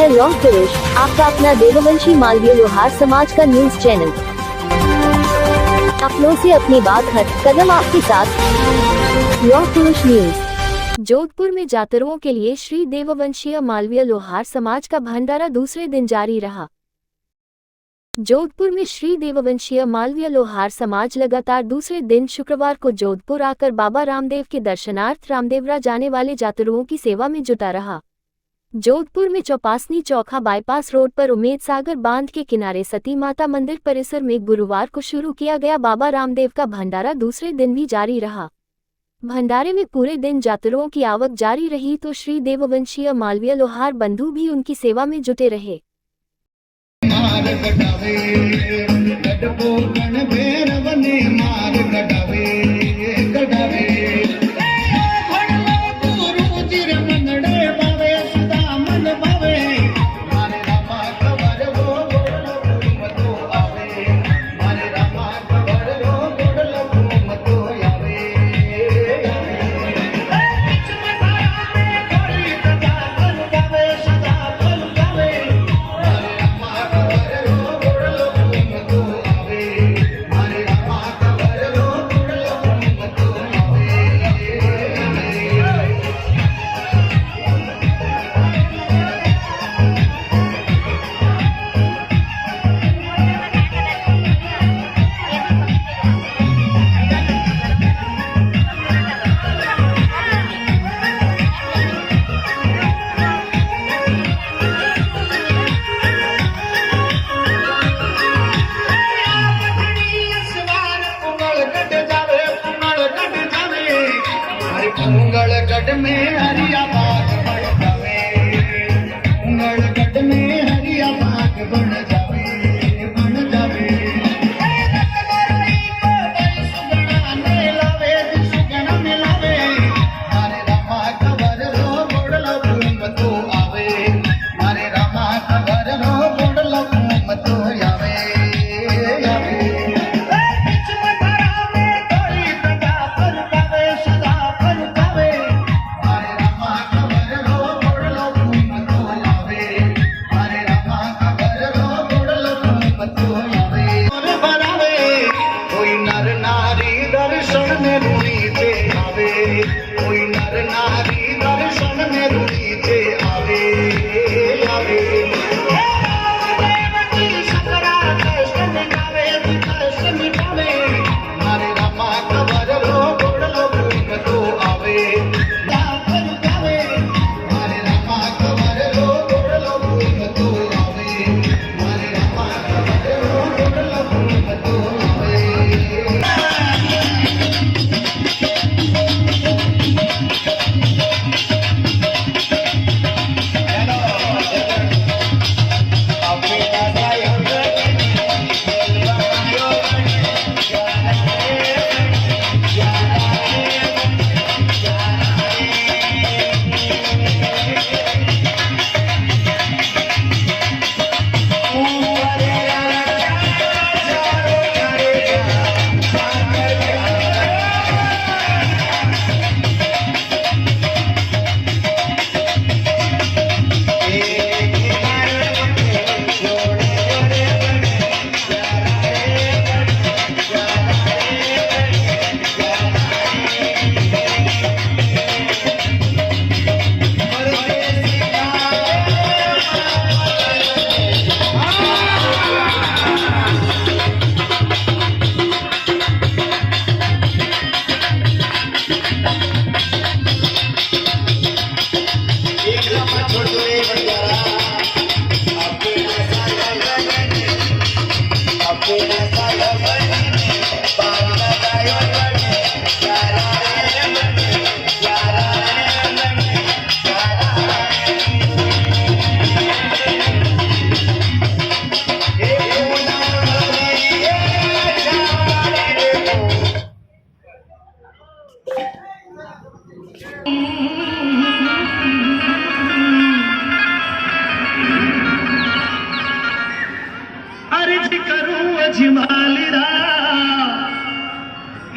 लौह पुरुष, आपका अपना देववंशी मालवीय लोहार समाज का न्यूज चैनल। अपनों से अपनी बात हट कदम आपके साथ। लौह पुरुष न्यूज। जोधपुर में जातरुओं के लिए श्री देववंशीय मालवीय लोहार समाज का भंडारा दूसरे दिन जारी रहा। जोधपुर में श्री देववंशीय मालवीय लोहार समाज लगातार दूसरे दिन शुक्रवार को जोधपुर आकर बाबा रामदेव के दर्शनार्थ रामदेवरा जाने वाले जातरुओं की सेवा में जुटा रहा। जोधपुर में चौपासनी चौखा बाईपास रोड पर उम्मेद सागर बांध के किनारे सती माता मंदिर परिसर में गुरुवार को शुरू किया गया बाबा रामदेव का भंडारा दूसरे दिन भी जारी रहा। भंडारे में पूरे दिन जातरुओं की आवक जारी रही तो श्री देववंशीय मालवीय लोहार बंधु भी उनकी सेवा में जुटे रहे। उंगलगढ़ में हरिया बाग बन जावे, उंगलगढ़ में हरिया बाग बन जावे, बन जावे। सुगना मिलावे, सुगना मिलावे, मारे रामा खबर रो बोड़लो घूम तो आवे, मारे रामा खबर रो बोड़लो घूम तो आवे।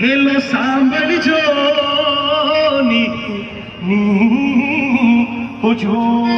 हेलो सांबल जो नी हुजूर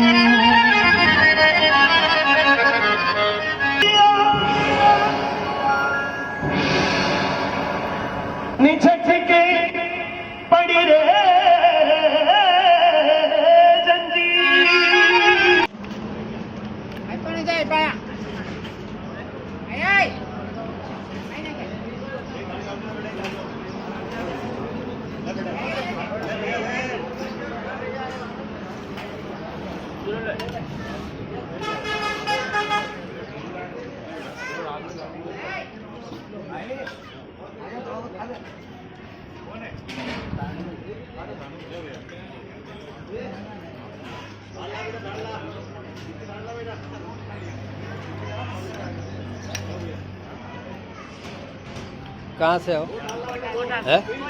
कहाँ से हो? है?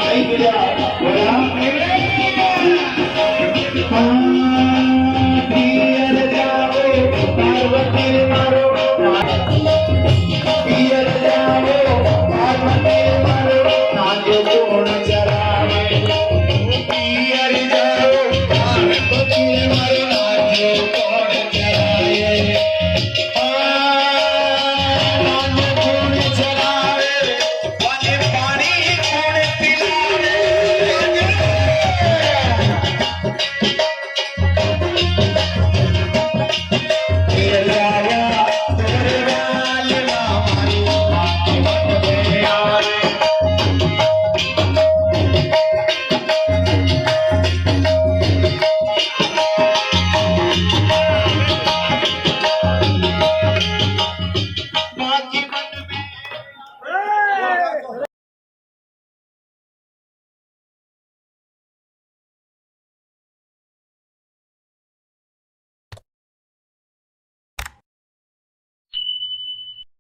Ahí, mira,